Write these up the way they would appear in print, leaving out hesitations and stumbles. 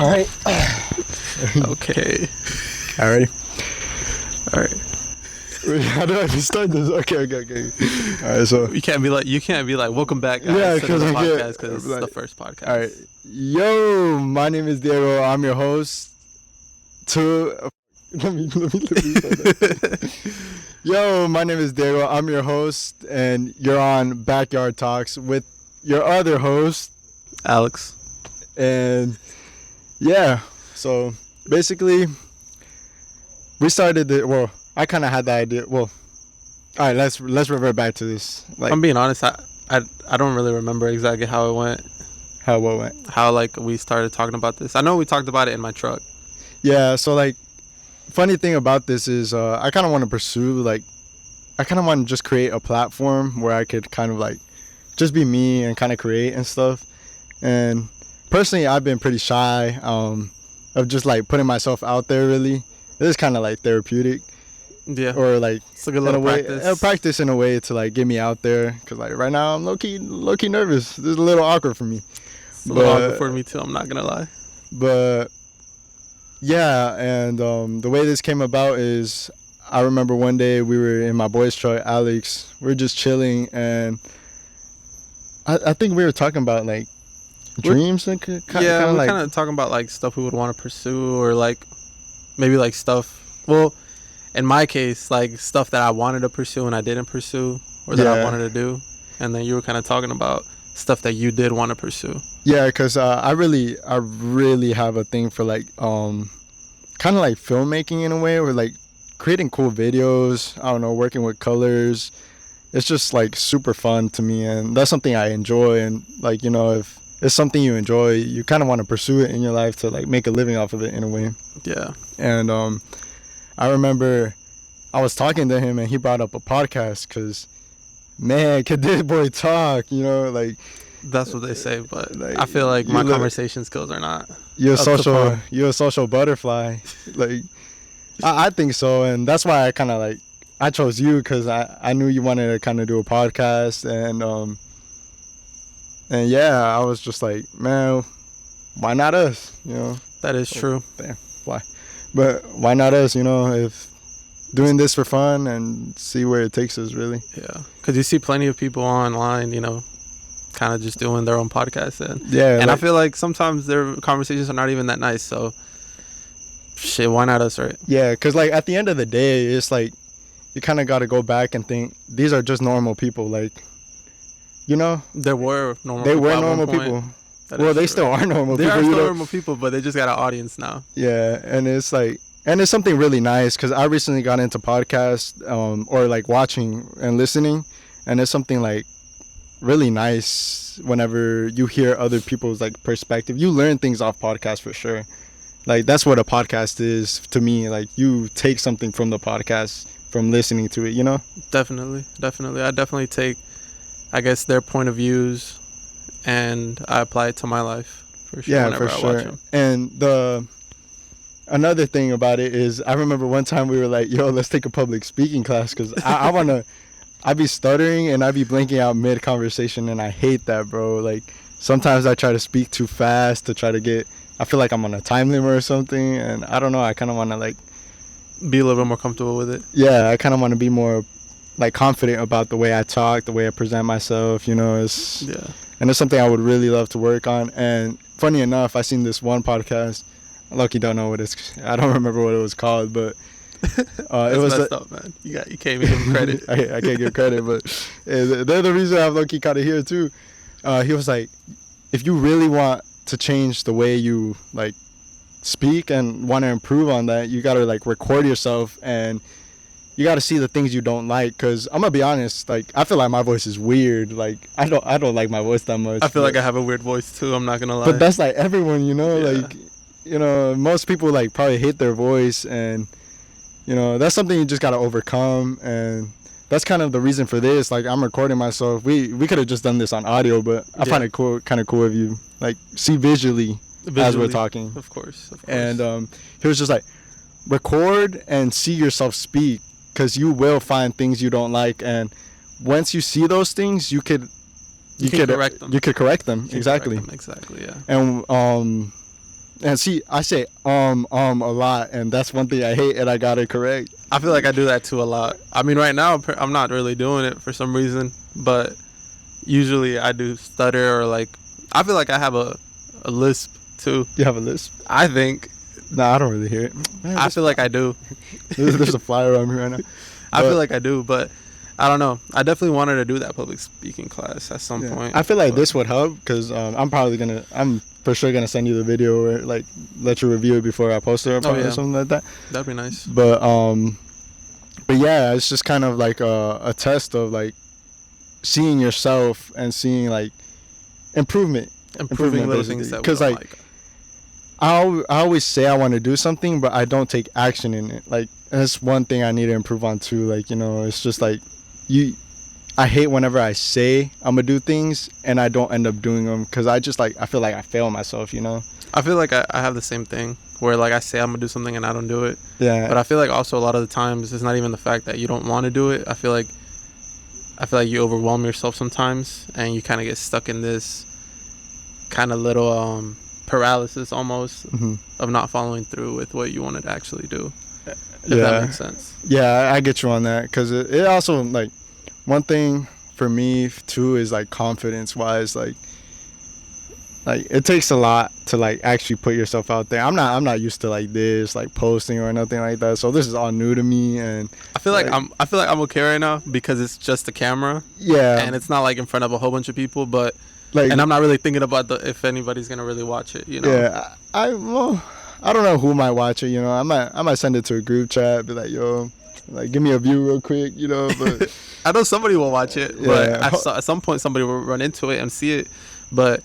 All right. Okay. All right. All right. How do I start this? Okay. All right, so You can't be like, welcome back, guys, yeah, to because the I get podcast because it's the first podcast. All right, yo, my name is Diego. I'm your host. Let me say that. Yo, my name is Diego. I'm your host, and you're on Backyard Talks with your other host, Alex. and yeah. So basically, we started the. Well, I kind of had the idea. Well, all right. Let's revert back to this. Like, I'm being honest. I don't really remember exactly how it went. what went? How like we started talking about this. I know we talked about it in my truck. Yeah. So like, funny thing about this is, I kind of want to pursue like. I kind of want to just create a platform where I could kind of like just be me and kind of create and stuff. And personally, I've been pretty shy of just like putting myself out there. Really, it is kind of like therapeutic, Yeah. or like It's like a in little a way, practice. practice in a way to like get me out there. Cause like right now I'm low key nervous. This is a little awkward for me. It's a little awkward for me too. I'm not gonna lie. But yeah, and the way this came about is I remember one day we were in my boy's truck, Alex. We were just chilling, and I think we were talking about like dreams and kind We're of like kind of talking about like stuff we would want to pursue, or like maybe like stuff. Well, in my case, like stuff that I wanted to pursue and I didn't pursue, or that I wanted to do, and then you were kind of talking about stuff that you did want to pursue. Yeah, because I really have a thing for like kind of like filmmaking in a way, or like creating cool videos. I don't know, working with colors. It's just like super fun to me, and that's something I enjoy. And like, you know, if it's something you enjoy, you kind of want to pursue it in your life to like make a living off of it in a way. Yeah. And I remember I was talking to him, and he brought up a podcast because, man, could this boy talk? You know, like. That's what they say, but Like, I feel like my look- conversation skills are not. You're a up to social. par. You're a social butterfly. Like, I think so, and that's why I kind of like I chose you because I knew you wanted to kind of do a podcast, and yeah, I was just like, man, why not us? You know. That is true. Damn, why? But why not us? You know, if doing this for fun and see where it takes us, really. Yeah, because you see plenty of people online, you know, kind of just doing their own podcast, and Yeah, I feel like sometimes their conversations are not even that nice. So, shit, why not us, right? yeah, because like at the end of the day, it's like you kind of got to go back and think these are just normal people, like, you know. There were normal. They people were at one normal point. people. That Well, is they true. still are normal They people. are you still know? normal people, but they just got an audience now. Yeah, and it's like, and it's something really nice because I recently got into podcasts, or like watching and listening, and it's something like really nice whenever you hear other people's like perspective. You learn things off podcasts for sure. Like that's what a podcast is to me. Like you take something from the podcast from listening to it, you know? Definitely. I definitely take, I guess, their point of views, and I apply it to my life for sure. Yeah, whenever for I sure. watch them. And another thing about it is I remember one time we were like, yo, let's take a public speaking class because I want to, I be stuttering and I be blanking out mid conversation, and I hate that, bro. Like sometimes I try to speak too fast to try to get, I feel like I'm on a time limit or something, and I don't know, I kind of want to like, Be a little bit more comfortable with it. yeah, I kind of want to be more like confident about the way I talk, the way I present myself, you know. Yeah. And it's something I would really love to work on. And funny enough, I seen this one podcast. Lucky don't know what it's. I don't remember what it was called, but That's it was. messed up, man. You can't even give him credit. I can't give credit, but they're the reason I'm lucky kind of here too. He was like, if you really want to change the way you like speak and want to improve on that, you gotta like record yourself and you gotta see the things you don't like. Cause I'm gonna be honest, like I feel like my voice is weird. Like I don't like my voice that much. I feel like I have a weird voice too. I'm not gonna lie. But that's like everyone, you know. Yeah. Like, you know, most people like probably hate their voice, and you know that's something you just gotta overcome. And that's kind of the reason for this. Like I'm recording myself. We could have just done this on audio, but I find it kind of cool if you like see visually as we're talking. Of course. And he was just like, record and see yourself speak, because you will find things you don't like, and once you see those things, you could correct them. You could correct them. You can Exactly. correct them, exactly. Yeah. And And see, I say a lot, and that's one thing I hate, and I got it correct. I feel like I do that too a lot. I mean, right now I'm not really doing it for some reason, but usually I do stutter or like I feel like I have a lisp too. You have a lisp? I think Nah, I don't really hear it. Man, I feel like I do. there's a flyer on me right now. I feel like I do, but I don't know. I definitely wanted to do that public speaking class at some point. I feel like but- this would help because I'm for sure gonna send you the video or like let you review it before I post it or yeah. something like that. That'd be nice. But yeah, it's just kind of like a test of like seeing yourself and seeing like improvement Improving little basically. things that we 'Cause, don't like, like. I always say I want to do something, but I don't take action in it. Like that's one thing I need to improve on too. Like, you know, it's just like I hate whenever I say I'm gonna do things and I don't end up doing them because I feel like I fail myself. You know. I feel like I have the same thing where like I say I'm gonna do something and I don't do it. Yeah. But I feel like also a lot of the times it's not even the fact that you don't want to do it. I feel like you overwhelm yourself sometimes and you kind of get stuck in this kind of little paralysis almost of not following through with what you wanted to actually do. If that makes sense. Yeah, I get you on that because it also like one thing for me too is like confidence wise like it takes a lot to like actually put yourself out there. I'm not used to like this like posting or nothing like that, so this is all new to me. And I feel like I'm okay right now because it's just a camera. Yeah. And it's not like in front of a whole bunch of people, but like, and I'm not really thinking about if anybody's gonna really watch it, you know. Yeah, I don't know who might watch it, you know. I might send it to a group chat, be like, yo, like give me a view real quick, you know. But I know somebody will watch it, but at some point somebody will run into it and see it. But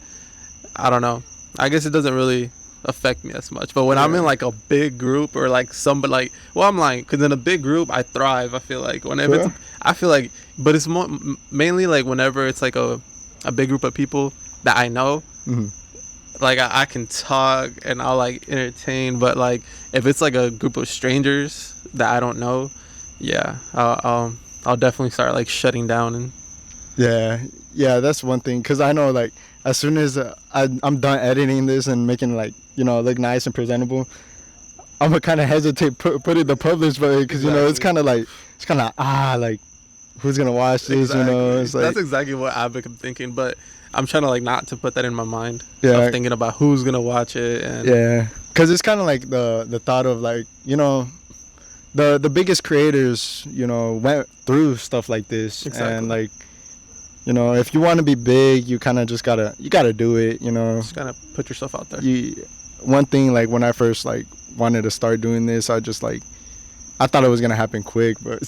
I don't know. I guess it doesn't really affect me as much. But when I'm in like a big group or like somebody like, well, I'm like, because in a big group I thrive. I feel like whenever I feel like, but it's mainly like whenever it's like a big group of people that I know. Like I can talk and I'll like entertain, but like if it's like a group of strangers that I don't know, yeah, I'll definitely start like shutting down and. Yeah, that's one thing because I know like as soon as I'm done editing this and making like, you know, look nice and presentable, I'm gonna kind of hesitate putting the publish button because you know it's kind of like like who's gonna watch this, you know. It's like, that's exactly what I've been thinking, but I'm trying to like not to put that in my mind. Yeah, of thinking about who's gonna watch it and because it's kind of like the thought of like, you know, the biggest creators, you know, went through stuff like this. And like, you know, if you want to be big, you kind of just gotta do it, you know. Just gotta put yourself out there. One thing, like when I first like wanted to start doing this, I just like I thought it was gonna happen quick, but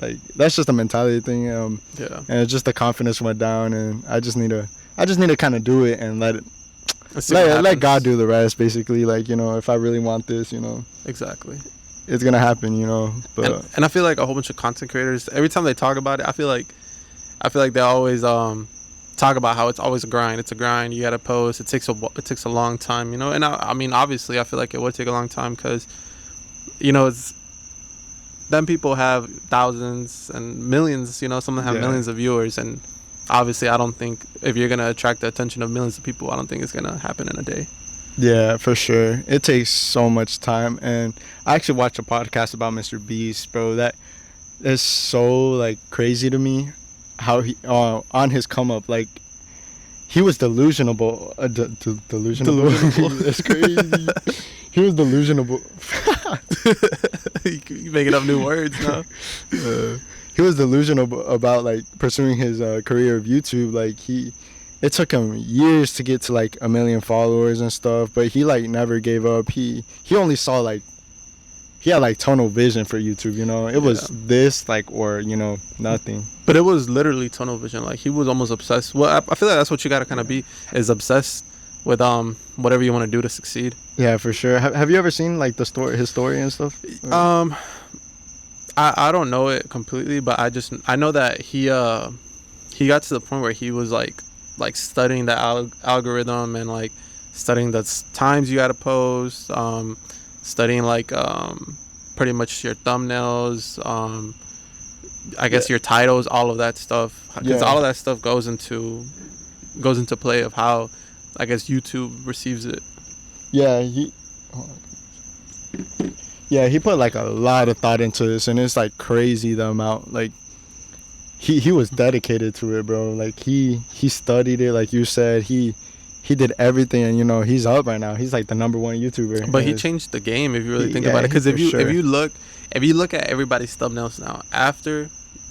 like that's just a mentality thing. And it's just the confidence went down, and I just need to kind of do it and let God do the rest, basically. Like, you know, if I really want this, you know, exactly, it's gonna happen, you know. But and I feel like a whole bunch of content creators, every time they talk about it, I feel like they always talk about how it's always a grind. It's a grind. You gotta post. It takes a long time, you know. And I mean, obviously, I feel like it would take a long time because, you know, it's. Then people have thousands and millions, you know, some of them have millions of viewers. And obviously, I don't think if you're going to attract the attention of millions of people, I don't think it's going to happen in a day. Yeah, for sure. It takes so much time. And I actually watched a podcast about Mr. Beast, bro. That is so, like, crazy to me. How he, on his come up, like, he was delusional. Delusional. That's crazy. He was delusional. You making up new words now. He was delusional about like pursuing his career of YouTube. Like it took him years to get to like 1 million followers and stuff, but he like never gave up. He only saw like he had like tunnel vision for YouTube. You know, it was this like or you know nothing. But it was literally tunnel vision. Like he was almost obsessed. Well, I feel like that's what you gotta kind of be is obsessed with whatever you want to do to succeed. Yeah, for sure. Have you ever seen like his story and stuff? I don't know it completely, but I know that he got to the point where he was like studying the algorithm and like studying the times you got to post, studying like pretty much your thumbnails, I guess your titles, all of that stuff, because all of that stuff goes into play of how I guess YouTube receives it. Yeah, he put like a lot of thought into this, and it's like crazy the amount. Like he was dedicated to it, bro. Like he studied it, like you said. He did everything, and he's up right now. He's like the number one YouTuber. But he changed the game if you really think about Yeah, it. he Because for sure. if you look at everybody's thumbnails now after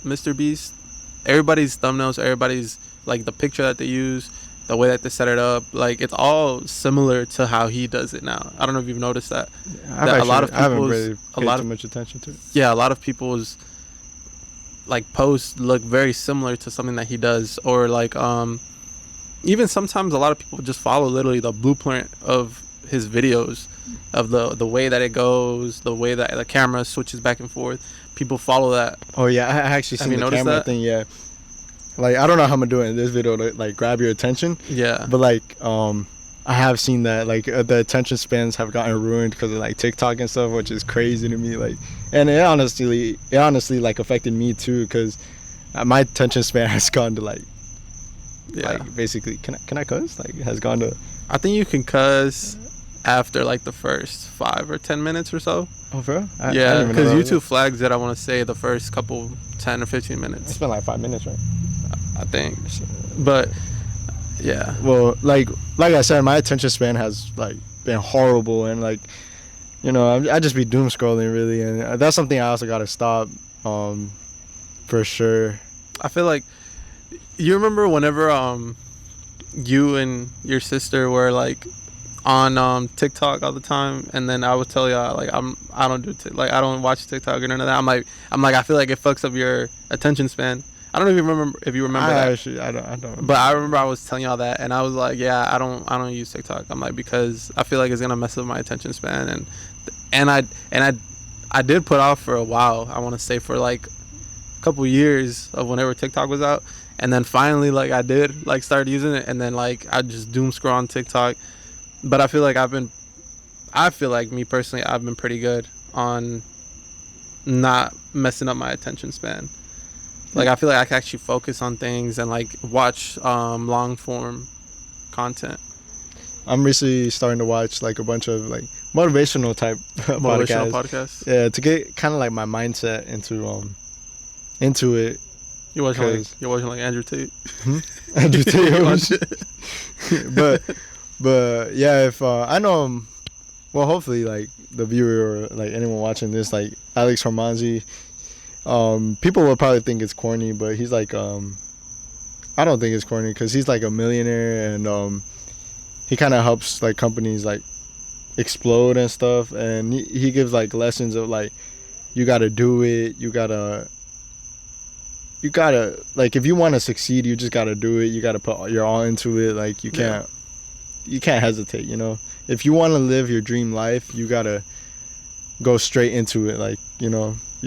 Mr. Beast, everybody's thumbnails, everybody's like the picture that they use, the way that they set it up, like it's all similar to how he does it now. I don't know if you've noticed that. That I haven't really a paid lot too of much attention to it. yeah, a lot of people's like posts look very similar to something that he does, or like even sometimes a lot of people just follow literally the blueprint of his videos, of the way that it goes, the way that the camera switches back and forth. People follow that. Oh yeah, I actually Have seen you the noticed camera that? thing. Yeah, like I don't know how I'm gonna do it in this video to like grab your attention, Yeah. but like I have seen that like the attention spans have gotten ruined because of like TikTok and stuff, which is crazy to me. Like, and it honestly like affected me too because my attention span has gone to Yeah. like basically can I cuss, like has gone to. I think you can cuss after like the first 5 or 10 minutes or so. Oh bro, I Yeah, didn't even because know YouTube flags it. I want to say the first couple 10 or 15 it's minutes. been like 5 minutes, right? I think, but yeah, Well, like I said, my attention span has like been horrible, and like I just be doom scrolling really, and that's something I also gotta stop, for sure. I feel like you remember whenever you and your sister were like on TikTok all the time, and then I would tell y'all like I don't do like I don't watch TikTok or none of that. I'm like I feel like it fucks up your attention span. I don't know if you remember that. Actually I don't. But I remember I was telling y'all that, and I was like, yeah, I don't use TikTok. I'm like, because I feel like it's gonna mess up my attention span, and I did put off for a while. I want to say for like a couple years of whenever TikTok was out, and then finally like I did like start using it, and then like I just doom scroll on TikTok. But I feel like me personally, I've been pretty good on not messing up my attention span. Like I feel like I can actually focus on things and like watch long form content. I'm recently starting to watch like a bunch of like motivational type Motivational podcasts. podcasts. Yeah, to get kind of like my mindset into it. You're watching like Andrew Tate. I do You too. watch it. but yeah, if I know well, hopefully like the viewer or like anyone watching this, like Alex Hormanzi, people will probably think it's corny, but he's like I don't think it's corny because he's like a millionaire, and he kind of helps like companies like explode and stuff, and he gives like lessons of like you gotta do it, you gotta like if you want to succeed, you just gotta do it, you gotta put your all into it, like you can't hesitate, if you want to live your dream life, you gotta go straight into it, like you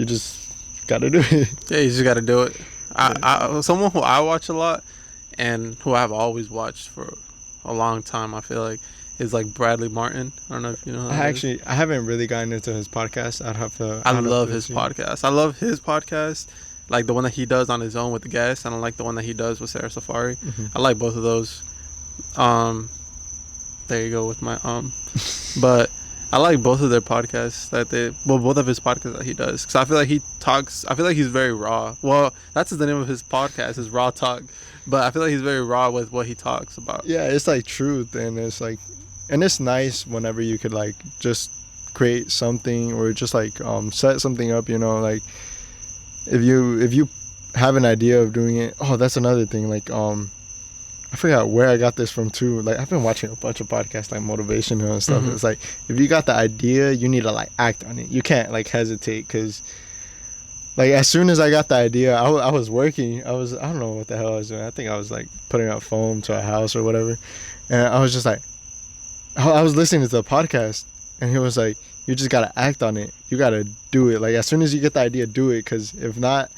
just gotta do it. Yeah, you just got to do it. Yeah. Someone who I watch a lot and who I've always watched for a long time, I feel like, is like Bradley Martin. I don't know if you know. Who that is. I haven't really gotten into his podcast. I'd have to. I I'd have love to his see. podcast. I love his podcast, like the one that he does on his own with the guests. I don't like the one that he does with Sarah Safari. Mhm. I like both of those. Um, there you go with my but I like both of their podcasts both of his podcasts that he does, because I feel like I feel like he's very raw. Well, that's the name of his podcast, is Raw Talk, but I feel like he's very raw with what he talks about. Yeah, it's like truth, and it's nice whenever you could like just create something or just like set something up. Like if you have an idea of doing it. Oh, that's another thing. Like I forgot where I got this from too. Like I've been watching a bunch of podcasts like motivational and stuff. Mhm. It's like if you got the idea, you need to like act on it. You can't like hesitate, because like as soon as I got the idea, I was working. I don't know what the hell I was doing. I think I was like putting up foam to a house or whatever, and I was just like I was listening to the podcast, and he was like, you just gotta act on it. You gotta do it. Like as soon as you get the idea, do it. Because if not,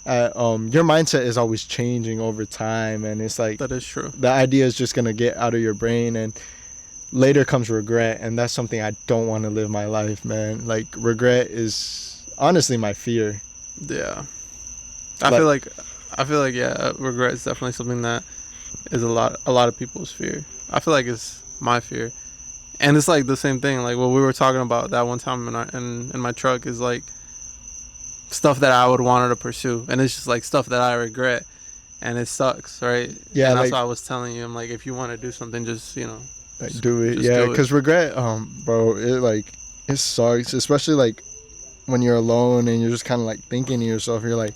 your mindset is always changing over time, and it's like That is true. the idea is just gonna get out of your brain, and later comes regret, and that's something I don't want to live my life, man. Like regret is honestly my fear. Yeah, Like- I feel like yeah, regret is definitely something that is a lot of people's fear. I feel like it's my fear, And it's like the same thing. Like what we were talking about that one time in my truck is like stuff that I would wanted to pursue, and it's just like stuff that I regret, and it sucks, right? Yeah, And that's like why I was telling you, I'm like, if you want to do something, just do it. just Yeah, do it. because regret, bro, it like it sucks, especially like when you're alone and you're just kind of like thinking to yourself. You're like,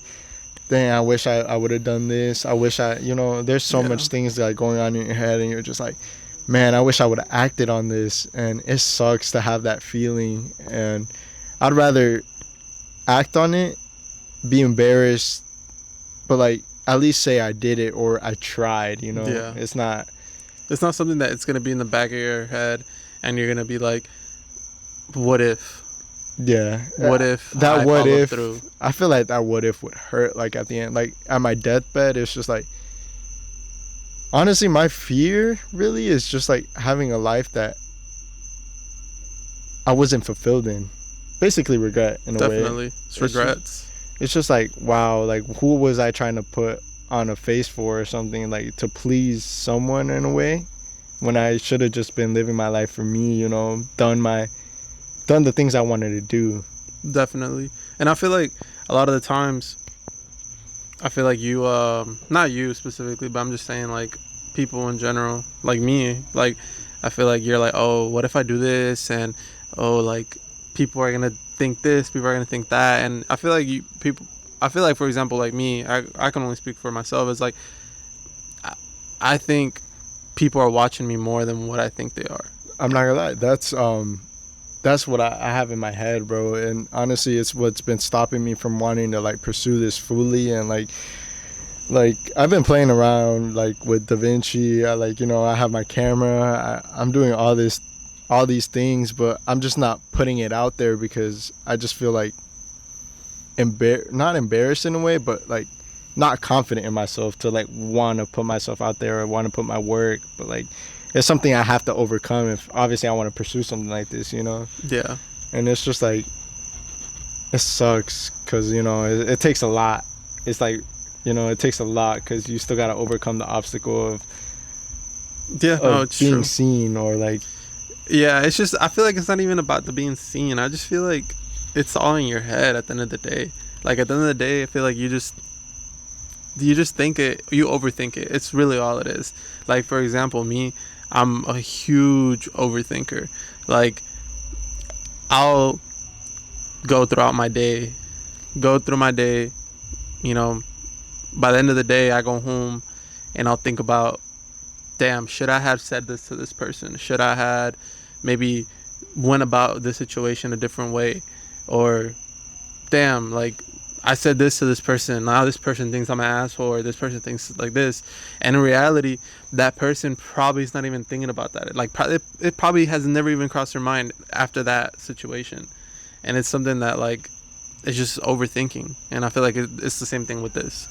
dang, I wish I would have done this. I wish there's so Yeah, much things that are going on in your head, and you're just like, man, I wish I would have acted on this. And it sucks to have that feeling. And I'd rather act on it, be embarrassed, but like at least say I did it or I tried. yeah. It's not. It's not something that it's gonna be in the back of your head, and you're gonna be like, what if? Yeah, What if that I what followed if. through? I feel like that what if would hurt. Like at the end, like at my deathbed, it's just like honestly, my fear really is just like having a life that I wasn't fulfilled in. Basically, regret in a way. Definitely, it's It's just, regrets. it's just like wow, like who was I trying to put on a face for or something like to please someone in a way when I should have just been living my life for me. Done the things I wanted to do. Definitely, and I feel like a lot of the times, I feel like you, not you specifically, but I'm just saying like people in general, like me, like I feel like you're like, oh, what if I do this, and oh, like people are gonna think this, people are gonna think that, and I feel like I feel like for example, like me, I can only speak for myself. It's like I, I think people are watching me more than what I think they are. I'm not gonna lie. That's what I have in my head, bro. And honestly, it's what's been stopping me from wanting to like pursue this fully. And like I've been playing around like with DaVinci. I have my camera. I'm doing all these things, but I'm just not putting it out there because I just feel like not embarrassed in a way, but like not confident in myself to like want to put myself out there or want to put my work. But like it's something I have to overcome if obviously I want to pursue something like this. Yeah, And it's just like it sucks because it takes a lot. It's like it takes a lot because you still got to overcome the obstacle yeah, no, of it's being true. seen or like Yeah, it's just I feel like it's not even about the being seen. I just feel like it's all in your head at the end of the day. Like at the end of the day, I feel like you just think it, you overthink it. It's really all it is. Like for example, me, I'm a huge overthinker. Like I'll go throughout my day, go through my day, you know, by the end of the day I go home and I'll think about, damn, should I have said this to this person? Should I had maybe went about this situation a different way? Or damn, like I said this to this person. Now this person thinks I'm an asshole, or this person thinks like this. And in reality, that person probably is not even thinking about that. Like it probably has never even crossed their mind after that situation. And it's something that like it's just overthinking. And I feel like it's the same thing with this.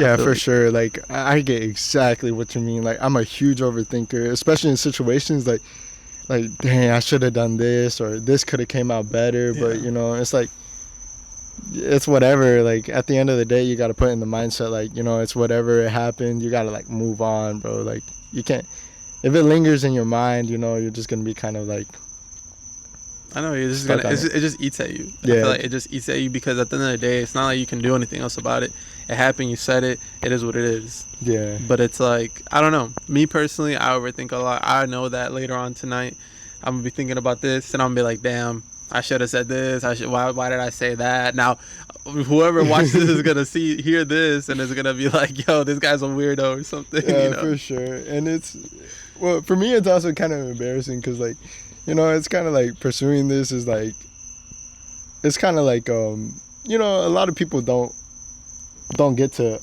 I yeah, feel for like sure. Like I get exactly what you mean. Like I'm a huge overthinker, especially in situations like dang, I should have done this or this could have came out better. But yeah. it's like it's whatever. Like at the end of the day, you got to put in the mindset like it's whatever it happened. You got to like move on, bro. Like you can't if it lingers in your mind, you're just gonna be kind of like I know you're just gonna. stuck on it. It just eats at you. I feel Yeah, like it just eats at you because at the end of the day, it's not like you can do anything else about it. It happened. You said it. It is what it is. yeah, But it's like I don't know. Me personally, I overthink a lot. I know that later on tonight, I'm gonna be thinking about this, and I'm gonna be like, damn, I should have said this. I should. Why did I say that? Now, whoever watches this is gonna hear this, and is gonna be like, yo, this guy's a weirdo or something. You yeah, know? for sure. And well for me, it's also kind of embarrassing because like it's kind of like pursuing this is like it's kind of like a lot of people don't get to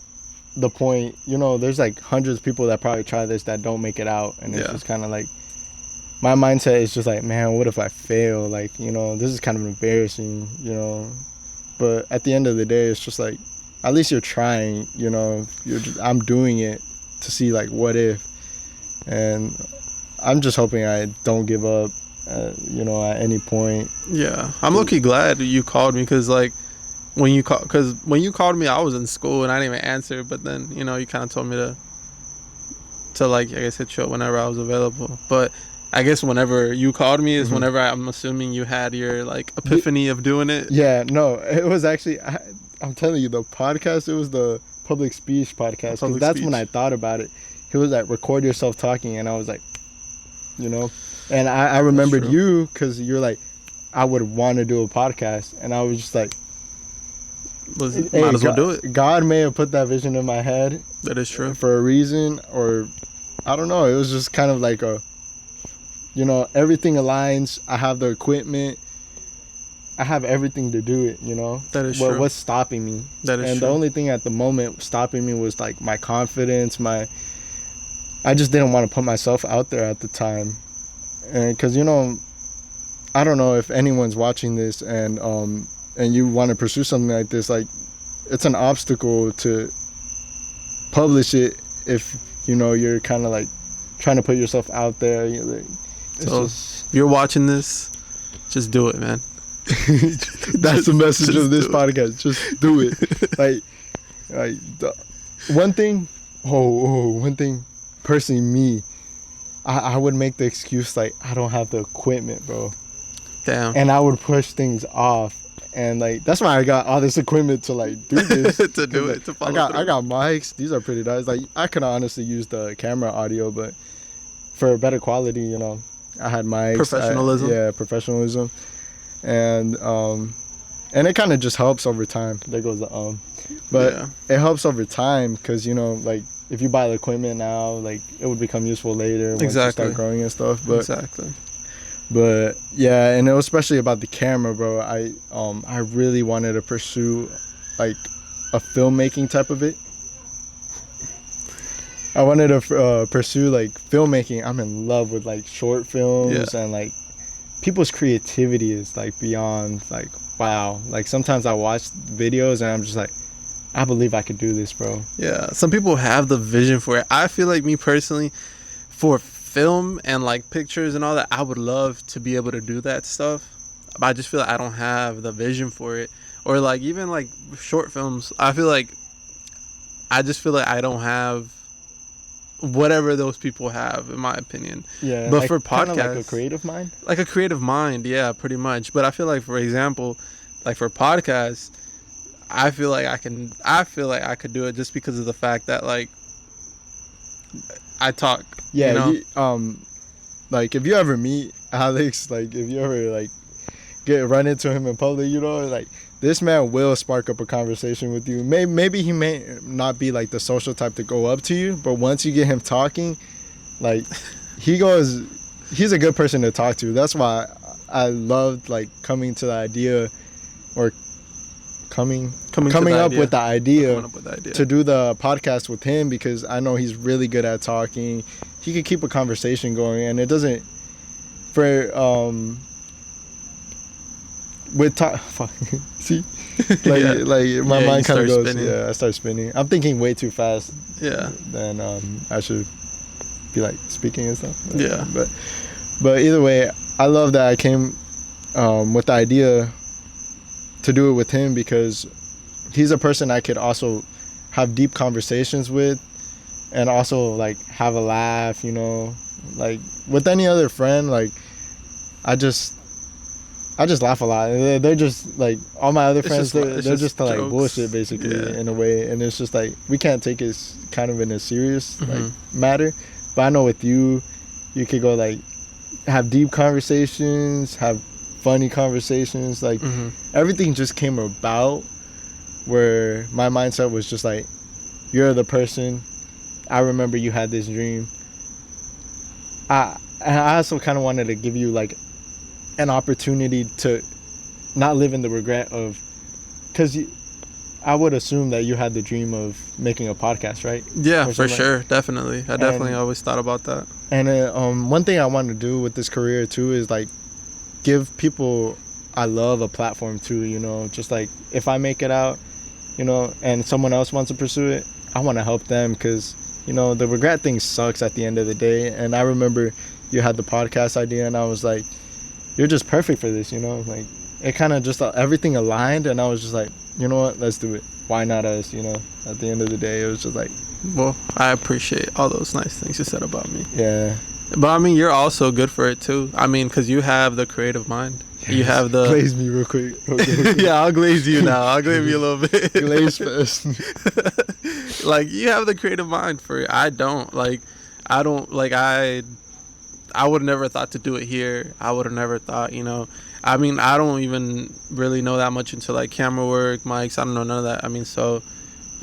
the point. There's like hundreds of people that probably try this that don't make it out, and it's Yeah. just kind of like my mindset is just like, man, what if I fail? Like, this is kind of embarrassing. But at the end of the day, it's just like, at least you're trying. I'm doing it to see like what if, and I'm just hoping I don't give up. At any point. Yeah. I'm low-key glad you called me because like. When you called me, I was in school and I didn't even answer. But then you kind of told me to like I guess hit you up whenever I was available. But I guess whenever you called me is Mhm. whenever I'm assuming you had your like epiphany of doing it. Yeah, no, it was actually. I'm telling you, the podcast. It was the public speech A podcast because public that's when speech. I thought about it. He was like, record yourself talking, and I was like, you know, and I That's remembered true. you because you're like, I would want to do a podcast, and I was just like, Might hey, as well do it. God may have put that vision in my head That is true. for a reason, or I don't know. It was just kind of like a, everything aligns. I have the equipment. I have everything to do it. That is true. What's stopping me? That is And the true. only thing at the moment stopping me was like my confidence. I just didn't want to put myself out there at the time, and because I don't know if anyone's watching this and you want to pursue something like this, like it's an obstacle to publish it if you're kind of like trying to put yourself out there. It's So just if you're watching this, just do it, man. that's the message Just of this do it. podcast. Just do it. like the, one thing. One thing. Personally, me, I would make the excuse like I don't have the equipment, bro, Damn. and I would push things off. And like that's why I got all this equipment to like do this. To do 'Cause, it. To I follow got through. I got mics. These are pretty nice. Like I could honestly use the camera audio, but for better quality, I had mics. Professionalism. Yeah, professionalism, and it kind of just helps over time. There goes the but Yeah. it helps over time because like if you buy the equipment now, like it would become useful later once you Exactly. start growing and stuff. But Exactly. but yeah, and it was especially about the camera, bro. I really wanted to pursue like a filmmaking type of it. I wanted to pursue like filmmaking. I'm in love with like short films Yeah. and like people's creativity is like beyond like wow. Like sometimes I watch videos and I'm just like, I believe I could do this, bro. Yeah. Some people have the vision for it. I feel like me personally, for film and like pictures and all that, I would love to be able to do that stuff. But I just feel like I don't have the vision for it. Or like even like short films, I feel like I just feel like I don't have whatever those people have, in my opinion. Yeah, But like for kind of like a podcasts, creative mind. like a creative mind, yeah, pretty much. But I feel like, for example, like for podcasts, I feel like I could do it just because of the fact that like I talk. Yeah, You know? like if you ever meet Alex, like if you ever like run into him in public, like this man will spark up a conversation with you. Maybe he may not be like the social type to go up to you, but once you get him talking, like he's a good person to talk to. That's why I loved like coming to the idea or coming up with the idea Coming up with the idea. to do the podcast with him because I know he's really good at talking. He could keep a conversation going, and it doesn't for with talk. See, like Yeah. like my Yeah, mind you kind of start goes. spinning. Yeah, I start spinning. I'm thinking way too fast. Yeah. Than I should be like speaking and stuff. Yeah. But either way, I love that I came with the idea to do it with him because he's a person I could also have deep conversations with and also like have a laugh, like with any other friend. Like I just laugh a lot. They're just like all my other friends, they're just to like jokes. bullshit basically Yeah. in a way, and it's just like we can't take it kind of in a serious like Mhm. matter. But I know with you could go like have deep conversations, have funny conversations, like Mhm. everything just came about where my mindset was just like, you're the person. I remember you had this dream. I also kind of wanted to give you like an opportunity to not live in the regret of, because I would assume that you had the dream of making a podcast, right? Yeah, Or for something sure, definitely. I definitely always thought about that. And one thing I want to do with this career too is like give people I love a platform too, just like if I make it out, and someone else wants to pursue it, I want to help them because, the regret thing sucks at the end of the day. And I remember you had the podcast idea and I was like, you're just perfect for this, like it kind of just everything aligned and I was just like, you know what, let's do it. Why not us? At the end of the day, it was just like, Well, I appreciate all those nice things you said about me. yeah. But I mean, you're also good for it too. I mean, because you have the creative mind. You Yes. have the. Glaze me real quick. Okay. Yeah, I'll glaze you now. I'll glaze you a little bit. Glaze fest. Like, you have the creative mind for it. I don't. Like, I don't. Like, I would have never thought to do it here. I would have never thought, I mean, I don't even really know that much into like camera work, mics. I don't know none of that. I mean, so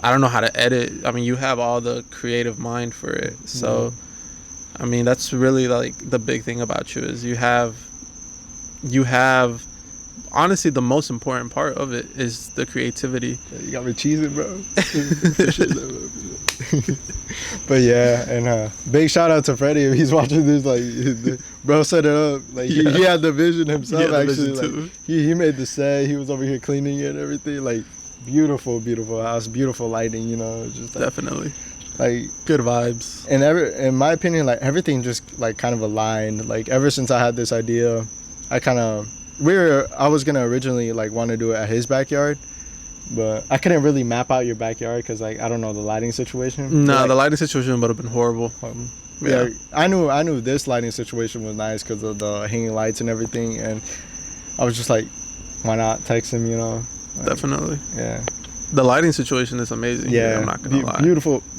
I don't know how to edit. I mean, you have all the creative mind for it. So, I mean, that's really like the big thing about you is you have honestly the most important part of it is the creativity. You got me cheesing, bro. But yeah, and big shout out to Freddie if he's watching this. Like, bro set it up. Like he had the vision himself. Actually, like he made the set. He was over here cleaning it and everything. Like, beautiful house, beautiful lighting. Just like, Definitely like good vibes. And in my opinion, like everything just like kind of aligned. Like ever since I had this idea, I was gonna originally like want to do it at his backyard. But I couldn't really map out your backyard because, like, I don't know the lighting situation. No, like, the lighting situation would have been horrible. Yeah, I knew this lighting situation was nice because of the hanging lights and everything, and I was just like, why not text him? Like, definitely. Yeah. The lighting situation is amazing. Yeah, I'm not gonna lie.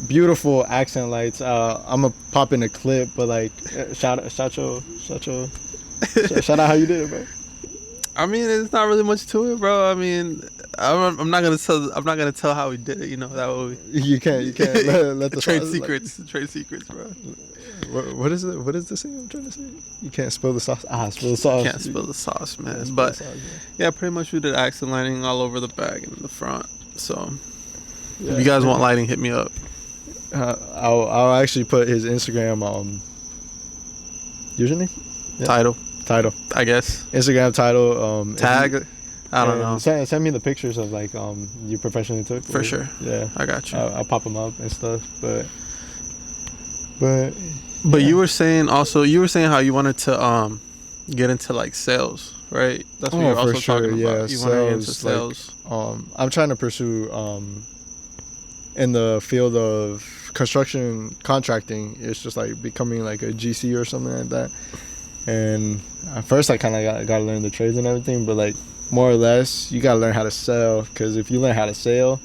Beautiful accent lights. I'm gonna pop in a clip, but like, shout out how you did it, bro. I mean, it's not really much to it, bro. I mean, I'm not gonna tell how we did it. That way. You can't let the trade secrets. Like, trade secrets, bro. What is it? What is the thing I'm trying to say? You can't spill the sauce. Spill the sauce. You can't spill the sauce, man. But yeah, pretty much we did accent lighting all over the back and the front. So if you guys want lighting, hit me up. I'll actually put his Instagram username, title, I guess. Instagram title. Tag. I don't know. Send me the pictures of like you professionally took. For sure. Yeah, I got you. I'll pop them up and stuff. But you were saying how you wanted to get into like sales, right? That's what you're also talking about. You want to get into sales. Like, I'm trying to pursue in the field of construction contracting. It's just like becoming like a GC or something like that. And at first I kind of got to learn the trades and everything, but like more or less you got to learn how to sell, because if you learn how to sell,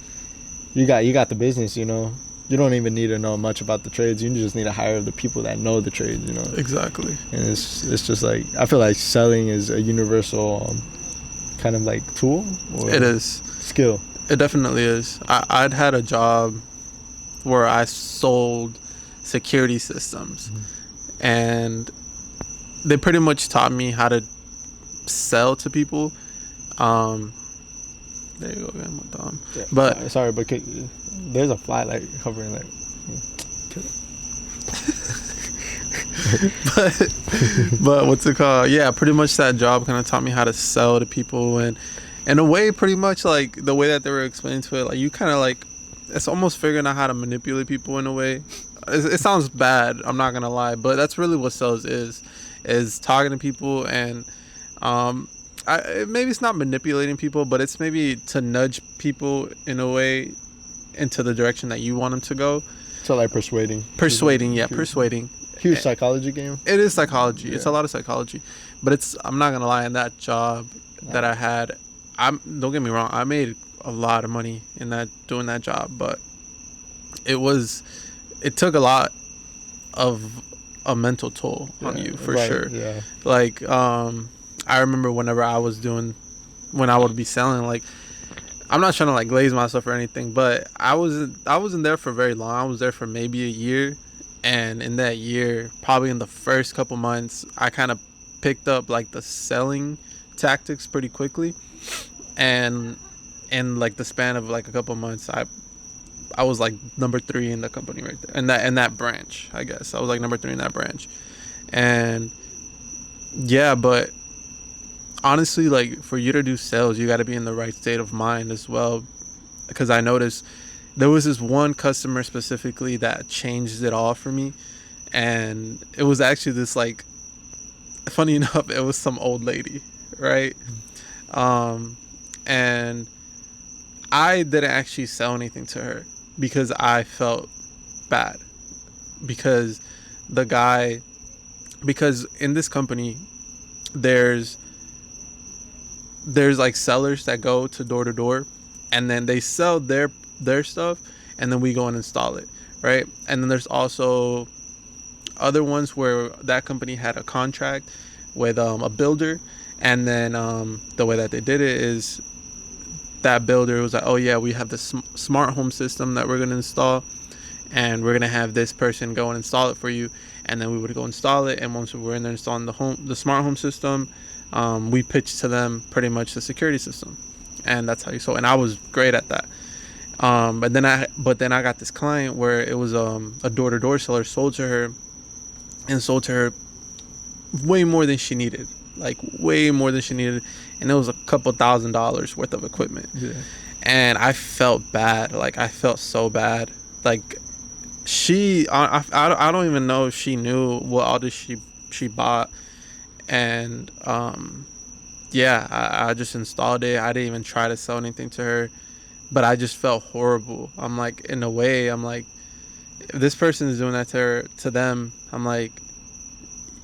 you got the business. You don't even need to know much about the trades. You just need to hire the people that know the trades. Exactly. And it's just like, I feel like selling is a universal kind of like tool. It is skill. It definitely is. I'd had a job where I sold security systems, and they pretty much taught me how to sell to people. There you go again with them. Yeah, but sorry, but there's a fly like hovering like. but what's it called? Yeah, pretty much that job kind of taught me how to sell to people, and in a way, pretty much like the way that they were explaining to it, like you kind of like, it's almost figuring out how to manipulate people in a way. It sounds bad, I'm not gonna lie, but that's really what sales is talking to people, and maybe it's not manipulating people, but it's maybe to nudge people in a way into the direction that you want them to go. So like persuading. Persuading. Huge psychology game. It is psychology. Yeah. It's a lot of psychology, but I'm not gonna lie. In that job that I had, don't get me wrong, I made a lot of money doing that job, but it took a lot of a mental toll on you for sure. Yeah. Like I remember when I would be selling, like, I'm not trying to like glaze myself or anything, but I wasn't there for very long. I was there for maybe a year, and in that year, probably in the first couple months, I kind of picked up like the selling tactics pretty quickly, and in like the span of like a couple months, I was like number 3 in the company right there, in that branch. I guess I was like number 3 in that branch, and yeah, but honestly, like, for you to do sales, you got to be in the right state of mind as well, because I noticed there was this one customer specifically that changed it all for me, and it was actually this, like, funny enough, it was some old lady, right? And I didn't actually sell anything to her because I felt bad, because the guy because in this company there's like sellers that go to door, and then they sell their stuff, and then we go and install it, right? And then there's also other ones where that company had a contract with a builder, and then the way that they did it is that builder was like, oh yeah, we have this smart home system that we're going to install, and we're going to have this person go and install it for you. And then we would go install it, and once we were in there installing the smart home system, we pitched to them pretty much the security system, and that's how you sold. And I was great at that. But then I got this client where it was a door-to-door seller sold to her way more than she needed, like way more than she needed, and it was a couple $1,000s worth of equipment. Yeah. And I felt bad, like I felt so bad, like I don't even know if she knew what all this she bought. And yeah, I just installed it. I didn't even try to sell anything to her, but I just felt horrible. I'm like, in a way, I'm like, if this person is doing that to them, I'm like,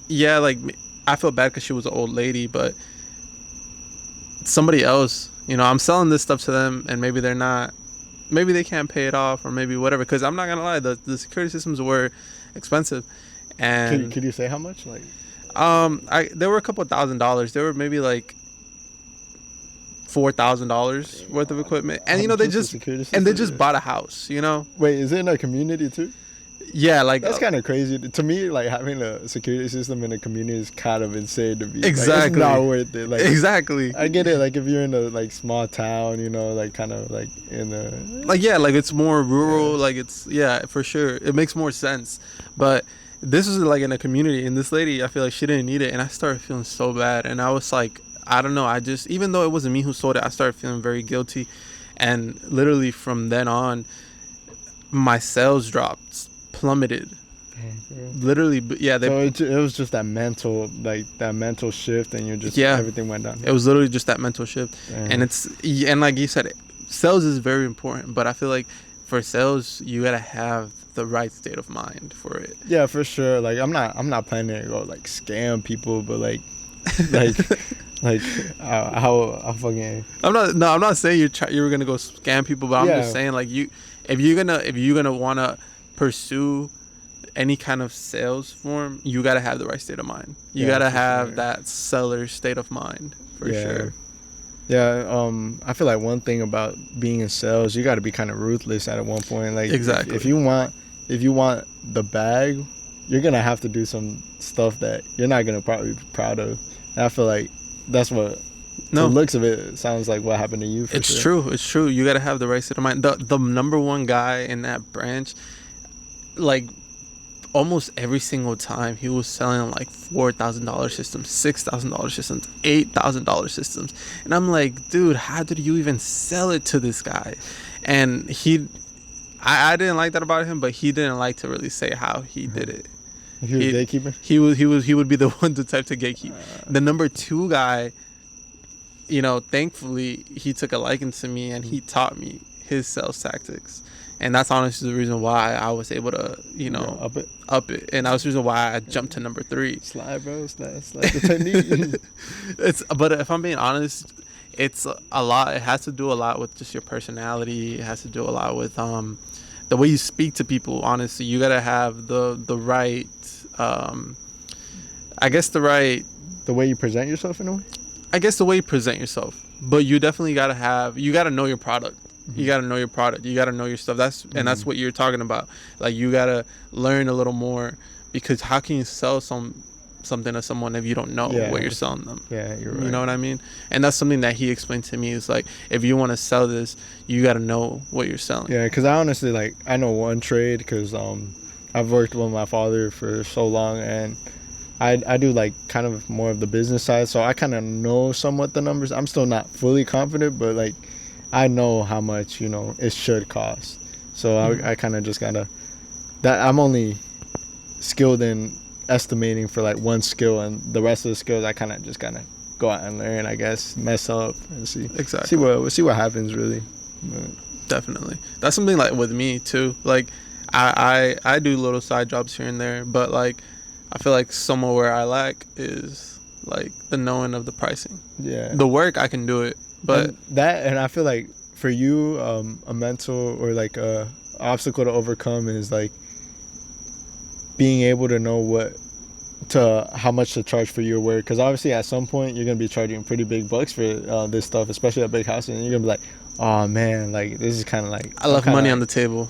yeah, like I feel bad because she was an old lady, but somebody else, I'm selling this stuff to them, and maybe they're not, maybe they can't pay it off, or maybe whatever. Because I'm not gonna lie, the security systems were expensive, and Could you say how much? Like, there were a couple $1,000s. There were maybe like $4,000 worth of equipment, and they just bought a house. Wait, is it in a community too? Yeah, like That's kind of crazy to me. Like, having a security system in a community is kind of insane to me. Exactly. Like, it's not worth it. Like, exactly. I get it. Like, if you're in a like small town, like kind of like in a like, yeah, like it's more rural. Yeah. Like it's, yeah, for sure, it makes more sense. But this was like in a community, and this lady, I feel like she didn't need it, and I started feeling so bad. And I was like, I don't know. I just, even though it wasn't me who sold it, I started feeling very guilty, and literally from then on, my sales dropped, plummeted. Literally, yeah. So it was just that mental shift, and everything went down. It was literally just that mental shift. And like you said, sales is very important, but I feel like for sales, you gotta have the right state of mind for it. Yeah, for sure. Like, I'm not planning to go like scam people, but like how fucking. I'm not saying you were gonna go scam people, but I'm just saying, like, if you're gonna wanna pursue any kind of sales form, you gotta have the right state of mind. You gotta have that seller state of mind for sure. Yeah, I feel like one thing about being in sales, you got to be kind of ruthless at one point. Like, exactly. If you want the bag, you're gonna have to do some stuff that you're not gonna probably be proud of. And I feel like that's what. The looks of it sounds like what happened to you. It's true. It's true. You gotta have the right state of mind. The number one guy in that branch, like, almost every single time he was selling like $4,000 systems, $6,000 systems, $8,000 systems, and I'm like, dude, how did you even sell it to this guy? And I didn't like that about him, but he didn't like to really say how he did it. He was gatekeeper. He would be the one to type to gatekeep. The number two guy, thankfully he took a liking to me, and he taught me his sales tactics. And that's honestly the reason why I was able to, up it. And that was the reason why I jumped to number 3. Slide, bro. Slide the technique. But if I'm being honest, it's a lot. It has to do a lot with just your personality. It has to do a lot with the way you speak to people. Honestly, you gotta have the right, I guess the way you present yourself in a way. I guess the way you present yourself, but you definitely gotta know your product. You gotta know your product. You gotta know your stuff. And that's what you're talking about. Like, you gotta learn a little more, because how can you sell something to someone if you don't know what you're selling them? Yeah, you're right. You know what I mean? And that's something that he explained to me. Is like, if you want to sell this, you gotta know what you're selling. Yeah, because I honestly, I know one trade, because I've worked with my father for so long, and I do kind of more of the business side, so I kind of know somewhat the numbers. I'm still not fully confident, but I know how much it should cost. So I kind of just gotta, that I'm only skilled in estimating for one skill, and the rest of the skills I kind of just gotta go out and learn, I guess, mess up and see. Exactly. See what happens really. But definitely, that's something with me too. Like, I do little side jobs here and there, but I feel like somewhere where I lack is like the knowing of the pricing. Yeah. The work I can do it, but And I feel like for you, a mental or like a obstacle to overcome is like being able to know how much to charge for your work, because obviously at some point you're gonna be charging pretty big bucks for this stuff, especially at big houses, and you're gonna be like, oh man, like this is kind of like I left money on the table,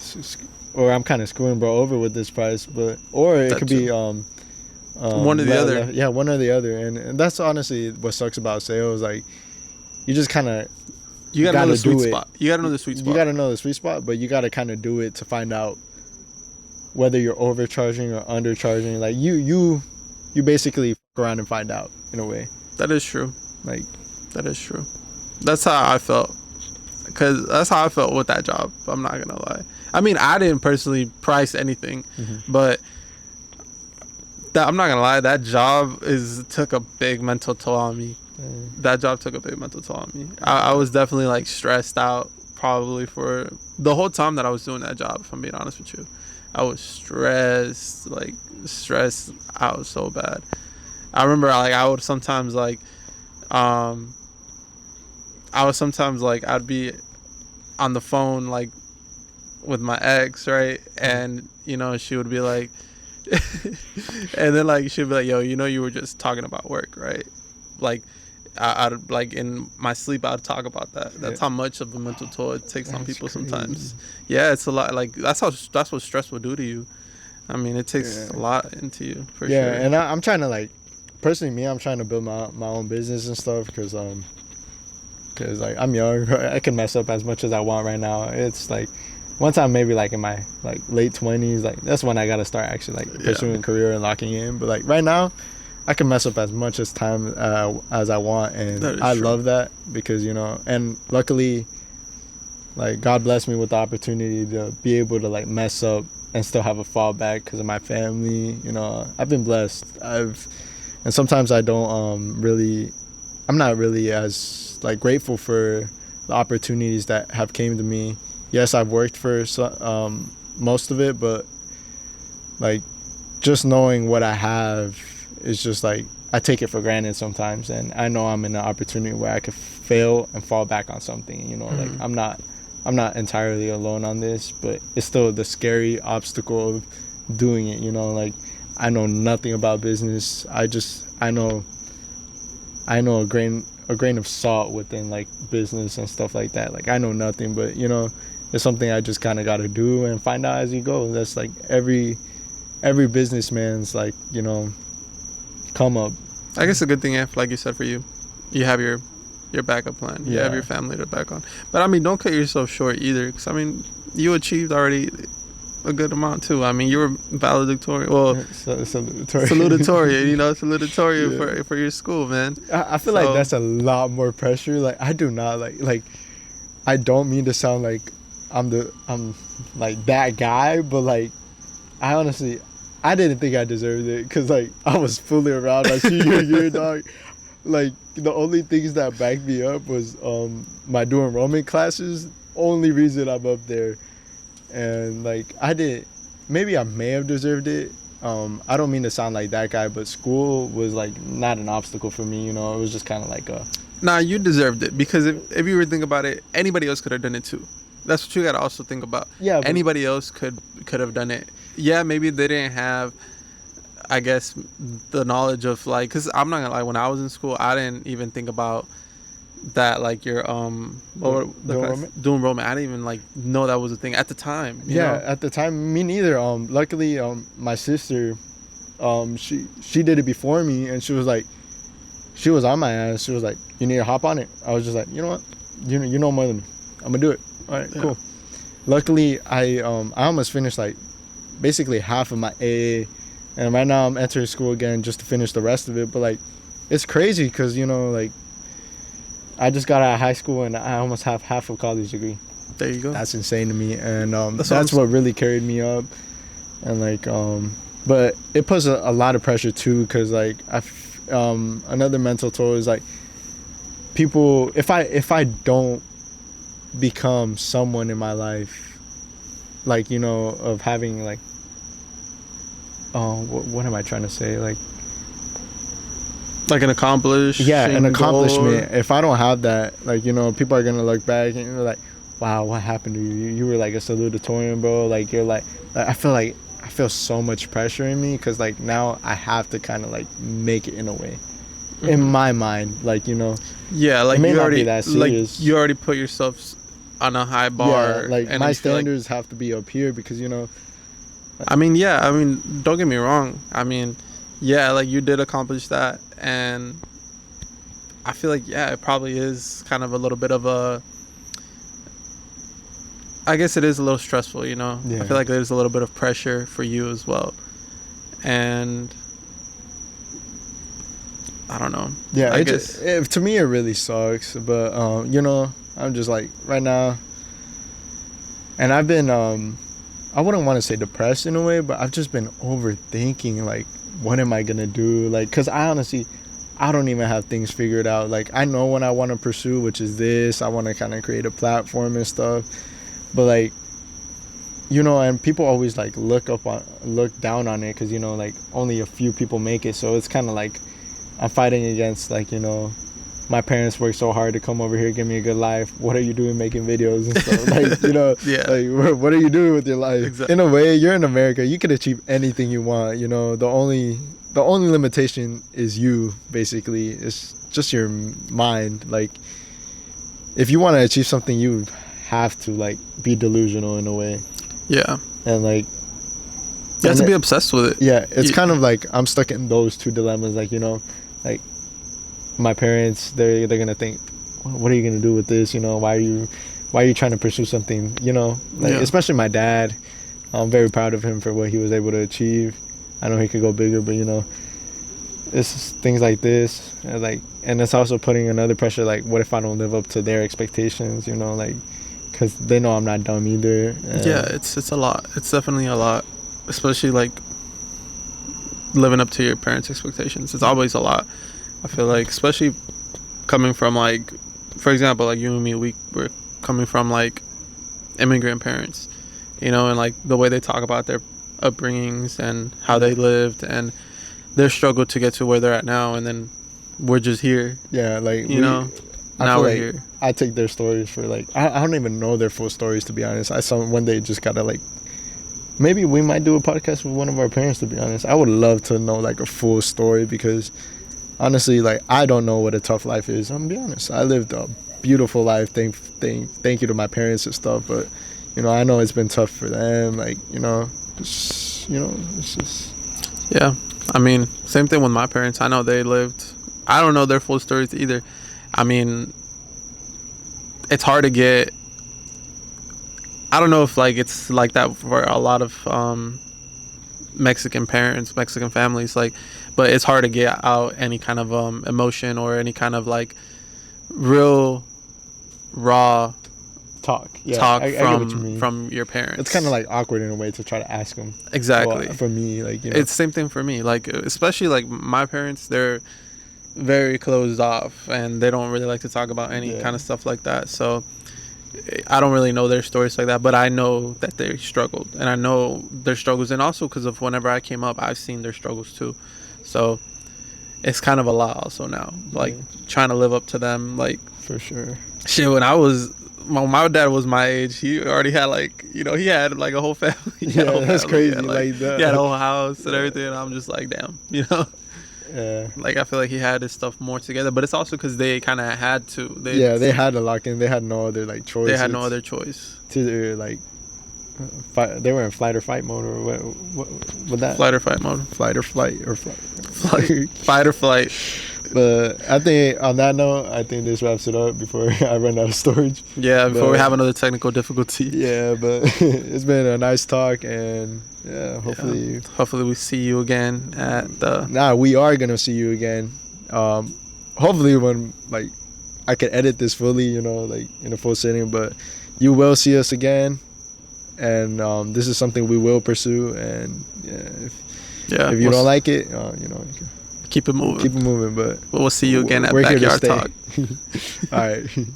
or I'm kind of screwing bro over with this price, but or it that could too. be One or the other. yeah, one or the other, and that's honestly what sucks about sales. Like you just kind of You gotta know the sweet do it. spot. You gotta know the sweet spot. You gotta know the sweet spot, but you gotta kind of do it to find out whether you're overcharging or undercharging. Like you basically fuck around and find out in a way. That is true. Like that is true. That's how I felt. Because that's how I felt with that job. I'm not gonna lie. I mean, I didn't personally price anything, but I'm not gonna lie. That job took a big mental toll on me. That job took a big mental toll on me. I was definitely like stressed out, probably for the whole time that I was doing that job. If I'm being honest with you, I was stressed out so bad. I remember I would sometimes I'd be on the phone like with my ex, right? And she would be like and then like she'd be like, yo, you were just talking about work, right? Like I'd like in my sleep I'd talk about that. That's how much of a mental toll it takes on people sometimes. Yeah, it's a lot. Like that's what stress will do to you. I mean, it takes a lot into you for sure. Yeah, and I'm trying to like, personally, I'm trying to build my own business and stuff because like I'm young, I can mess up as much as I want right now. It's like once I'm maybe like in my like late 20s, like that's when I gotta start actually like pursuing a career and locking in. But like right now, I can mess up as much as I want, and I love that because and luckily, like God blessed me with the opportunity to be able to like mess up and still have a fallback because of my family. I've been blessed. And sometimes I don't I'm not really as like grateful for the opportunities that have came to me. Yes, I've worked for most of it, but like just knowing what I have is just like I take it for granted sometimes, and I know I'm in an opportunity where I could fail and fall back on something. Like I'm not entirely alone on this, but it's still the scary obstacle of doing it. Like I know nothing about business. I know a grain of salt within like business and stuff like that. Like I know nothing, but it's something I just kind of got to do and find out as you go. That's like every businessman's like come up. I guess a good thing, like you said, for you have your backup plan. You have your family to back on. But I mean, don't cut yourself short either, because I mean, you achieved already a good amount too. I mean, you were valedictorian. Well, salutatorian. For your school, man. I feel like that's a lot more pressure. Like I do not like. I don't mean to sound like I'm like that guy, but like I honestly I didn't think I deserved it because like I was fooling around my senior year, dog. Like the only things that backed me up was my dual enrollment classes. Only reason I'm up there. And like maybe I may have deserved it. I don't mean to sound like that guy, but school was like not an obstacle for me. It was just kind of like a. Nah, you deserved it because if you were thinking about it, anybody else could have done it too. That's what you gotta also think about. Yeah. Anybody else could have done it. Yeah, maybe they didn't have, I guess, the knowledge of like, cause I'm not gonna lie, when I was in school, I didn't even think about that, like your dual enrollment. I didn't even like know that was a thing at the time. You know? At the time, me neither. Luckily, my sister, she did it before me, and she was on my ass. She was like, "You need to hop on it." I was just like, "You know what? You know more than me. I'm gonna do it." All right, cool. Luckily, I almost finished like basically half of my AA, and right now I'm entering school again just to finish the rest of it. But like, it's crazy because like. I just got out of high school and I almost have half a college degree. There you go. That's insane to me, and that's what really carried me up. And like, but it puts a lot of pressure too, because like another mental toll is like people. If I don't become someone in my life, like of having like what am I trying to say? Like an accomplishment. Yeah, an accomplishment. Goal. If I don't have that, like, people are gonna look back and they're like, wow, what happened to you? You were like a salutatorian, bro. Like, you're like I feel so much pressure in me because like now I have to kind of like make it in a way, in my mind. Like, Yeah, it like may you not already be that serious. you already put yourself on a high Yeah, bar, like and then my you feel like. standards have to be up here because I mean, yeah. I mean, don't get me wrong. I mean, yeah, like you did accomplish that, and I feel like yeah, it probably is kind of a little bit of a. I guess it is a little stressful, you know. I feel yeah, like there's a little bit of pressure for you as well, and I don't know. yeah. I guess. To me it really sucks, but I'm just like right now, and I've been I wouldn't want to say depressed in a way, but I've just been overthinking like what am I gonna do? Like, cause I honestly, I don't even have things figured out. Like, I know what I want to pursue, which is this. I want to kind of create a platform and stuff, but like, and people always like look down on it because like only a few people make it. So it's kind of like I'm fighting against like my parents worked so hard to come over here, give me a good life. What are you doing making videos and stuff? Like, Yeah. like what are you doing with your life? Exactly. In a way, you're in America. You can achieve anything you want. The only limitation is you. Basically, it's just your mind. Like, if you want to achieve something, you have to like be delusional in a way, Yeah. and like, You have and to be obsessed with it. yeah, it's You- kind of like I'm stuck in those two dilemmas. Like, like my parents, they're gonna think, what are you gonna do with this? Why are you trying to pursue something? Like, Yeah. especially my dad. I'm very proud of him for what he was able to achieve. I know he could go bigger, but it's just things like this, and it's also putting another pressure. Like, what if I don't live up to their expectations? Like, because they know I'm not dumb either. Yeah, it's a lot. It's definitely a lot, especially like living up to your parents' expectations. It's always a lot. I feel like, especially coming from like, for example, like you and me, we're coming from like immigrant parents, and like the way they talk about their upbringings and how they lived and their struggle to get to where they're at now, and then we're just here, Yeah, like you know. I Now feel we're like here. I take their stories for like I don't even know their full stories, to be honest. I saw one day just gotta like maybe we might do a podcast with one of our parents, to be honest. I would love to know like a full story because honestly, like I don't know what a tough life is. I'm gonna be honest. I lived a beautiful life. Thank you to my parents and stuff, but I know it's been tough for them. Like it's just Yeah, I mean, same thing with my parents. I know they lived. I don't know their full stories either. I mean, it's hard to get. I don't know if like it's like that for a lot of Mexican parents, Mexican families, like, but it's hard to get out any kind of emotion or any kind of like real raw talk. Yeah, talk I get what you mean. from your parents. It's kind of like awkward in a way to try to ask them. Exactly. Well, for me, like It's the same thing for me. Like, especially like my parents, they're very closed off and they don't really like to talk about any Yeah. kind of stuff like that. So I don't really know their stories like that, but I know that they struggled, and I know their struggles, and also because of whenever I came up, I've seen their struggles too. So it's kind of a lot also now, like trying to live up to them. Like, for sure. shit, when my dad was my age, he already had like, he had like a whole family. Yeah, that's crazy. Like That. he had a whole house and everything, and I'm just like, damn, Yeah. Like, I feel like he had his stuff more together, but it's also because they kind of had to. They had to lock in. They had no other like choice. They had no other choice. To like, they were in flight or fight mode, or what that? Flight or fight mode. Flight or flight or flight. Fight or flight. But I think on that note, I think this wraps it up before I run out of storage. Yeah, before we have another technical difficulty. Yeah, but it's been a nice talk, and yeah, hopefully. Hopefully we see you again at the. We are gonna see you again. Hopefully when like I can edit this fully, like in a full setting. But you will see us again, and this is something we will pursue. And if you don't like it, keep it moving. Keep it moving. But we'll see you again at we're Backyard here to Talk. stay. All right.